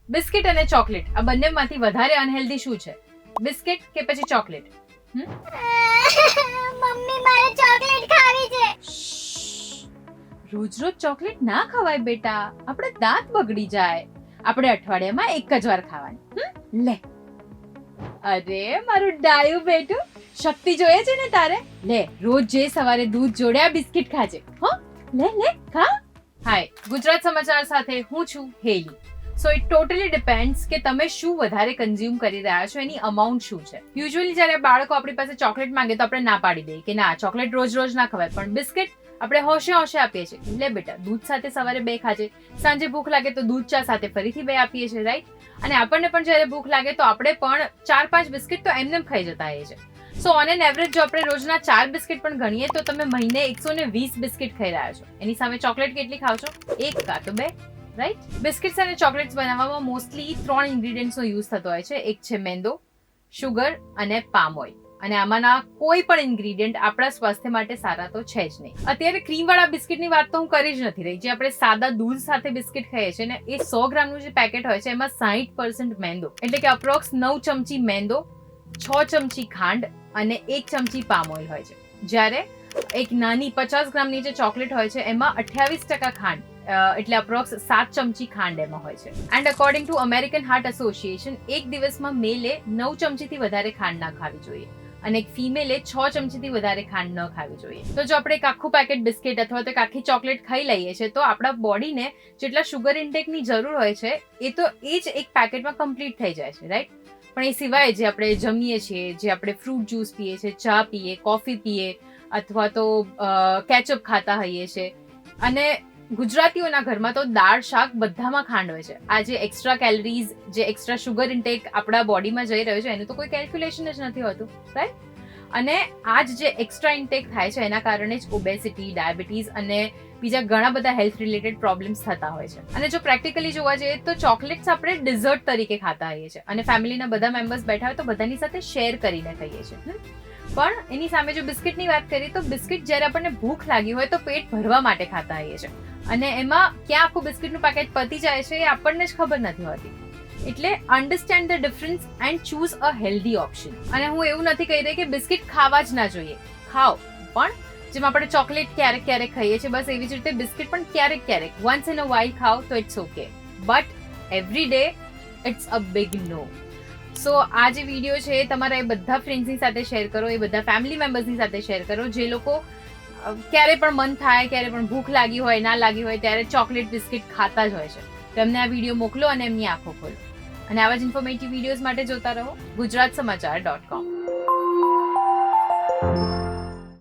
Biscuit અને chocolate આ બંનેમાંથી વધારે અનહેલ્ધી શું છે? બિસ્કિટ કે પછી ચોકલેટ? મમ્મી મારે ચોકલેટ ખાવી છે. રોજ રોજ ચોકલેટ ના ખવાય બેટા, આપણે દાંત બગડી જાય. આપણે અઠવાડિયામાં એક જ વાર ખાવાની. લે, અરે મારું ડાયું બેટું, શક્તિ જોઈએ છે ને તારે? લે, રોજ જે સવારે દૂધ જોડે આ બિસ્કિટ ખાજે. હો, લે લે ખા. હાય, ગુજરાત સમાચાર સાથે હું છું હેલી. સો ઇટ ટોટલી ડિપેન્ડ્સ કે તમે શું વધારે કન્ઝ્યુમ કરી રહ્યા છો, એની અમાઉન્ટ શું છે. યુઝ્યુઅલી જ્યારે બાળકો આપણી પાસે ચોકલેટ માંગે તો આપણે ના પાડી દઈએ કે ના, ચોકલેટ રોજ રોજ ના ખવાય. પણ બિસ્કિટ આપણે હોશે હોશે આપીએ છીએ. લે બેટા, દૂધ સાથે સવારે 2 ખાજે, સાંજે ભૂખ લાગે તો દૂધ ચા સાથે ફરીથી 2 આપીએ છીએ, રાઈટ? અને આપણને પણ જ્યારે ભૂખ લાગે તો આપણે પણ 4-5 બિસ્કિટ તો એમને ખાઈ જતા હોઈએ છીએ. સો ઓન એન એવરેજ જો આપણે રોજના 4 બિસ્કિટ પણ ગણીએ તો તમે મહિને 120 બિસ્કિટ ખાઈ રહ્યા છો. એની સામે ચોકલેટ કેટલી ખાવ છો? 1 કાં તો 2, રાઈટ? બિસ્કિટ્સ અને ચોકલેટ્સ બનાવવામાં મોસ્ટલી 3 ઇન્ગ્રેડિયન્ટ્સનો યુઝ થતો હોય છે. એક છે મેંદો, શુગર અને પામ ઓઇલ. અને આમાંના કોઈ પણ ઇન્ગ્રેડિયન્ટ આપણા સ્વાસ્થ્ય માટે સારા તો છે જ નહીં. અત્યારે ક્રીમ વાળા બિસ્કિટની વાત તો હું કરી જ નથી રહી. જે આપણે સાદા દૂધ સાથે બિસ્કિટ ખાઈએ છીએ ને, એ 100 ગ્રામનું જે પેકેટ હોય છે એમાં 60% મેંદો, એટલે કે અપ્રોક્સ 9 ચમચી મેંદો, 6 ચમચી ખાંડ અને 1 ચમચી પામ ઓઇલ હોય છે. જ્યારે એક નાની 50 ગ્રામની જે ચોકલેટ હોય છે એમાં 28% ખાંડ, એટલે અપ્રોક્સ 7 ચમચી ખાંડ એમાં હોય છે. And according to American heart association, એક દિવસમાં મેલે 9 ચમચીથી વધારે ખાંડ ના ખાવી જોઈએ અને એક ફિમેલે 6 ચમચીથી વધારે ખાંડ ન ખાવી જોઈએ. તો જો આપણે એક આખું પેકેટ બિસ્કિટ અથવા તો એક આખી ચોકલેટ ખાઈ લઈએ છીએ તો આપણા બોડીને જેટલા શુગર ઇન્ટેકની જરૂર હોય છે એ તો એ જ એક પેકેટમાં કમ્પ્લીટ થઈ જાય છે, રાઈટ? પણ એ સિવાય જે આપણે જમીએ છીએ, જે આપણે ફ્રૂટ જ્યુસ પીએ છીએ, ચા પીએ, કોફી પીએ અથવા તો કેચઅપ ખાતા હોઈએ છીએ, અને ગુજરાતીઓના ઘરમાં તો દાળ શાક બધામાં ખાંડ હોય છે. આ જે એક્સ્ટ્રા કેલરીઝ, જે એક્સ્ટ્રા શુગર ઇન્ટેક આપણા બોડીમાં જઈ રહ્યો છે એનું તો કોઈ કેલ્ક્યુલેશન જ નથી હોતું, રાઈટ? અને આ જે એક્સ્ટ્રા ઇન્ટેક થાય છે એના કારણે જ ઓબેસિટી, ડાયાબિટીસ અને બીજા ઘણા બધા હેલ્થ રિલેટેડ પ્રોબ્લેમ્સ થતા હોય છે. અને જો પ્રેક્ટિકલી જોવા જઈએ તો ચોકલેટ્સ આપણે ડિઝર્ટ તરીકે ખાતા હોઈએ છીએ અને ફેમિલીના બધા મેમ્બર્સ બેઠા હોય તો બધાની સાથે શેર કરીને ખાઈએ છીએ. પણ એની સામે જો બિસ્કિટની વાત કરીએ તો બિસ્કિટ જ્યારે આપણને ભૂખ લાગી હોય તો પેટ ભરવા માટે ખાતા હોઈએ છીએ, અને એમાં ક્યાં આખું બિસ્કિટનું પેકેટ પતી જાય છે એ આપણને જ ખબર નથી હોતી. એટલે understand the difference and choose a healthy option. અને હું એવું નથી કહી રહી કે બિસ્કિટ ખાવા જ ના જોઈએ, ખાઓ, પણ જેમ આપણે ચોકલેટ ક્યારેક ક્યારેક ખાઈએ છીએ બસ એવી જ રીતે બિસ્કિટ પણ ક્યારેક ક્યારેક, વન્સ ઇન અ વાઇલ ખાઓ તો it's okay, but every day it's a big no. So આ જે વિડીયો છે તમારા એ બધા ફ્રેન્ડ્સની સાથે શેર કરો, એ બધા ફેમિલી મેમ્બર્સની સાથે શેર કરો જે લોકો ક્યારે પણ મન થાય, ક્યારે પણ ભૂખ લાગી હોય, ના લાગી હોય ત્યારે ચોકલેટ બિસ્કિટ ખાતા જ હોય છે. તો એમને આ વિડીયો મોકલો અને એમની આંખો ખોલો. અને આવા જ ઇન્ફોર્મેટિવ વિડીયોઝ માટે જોતા રહો ગુજરાતસમાચાર.com.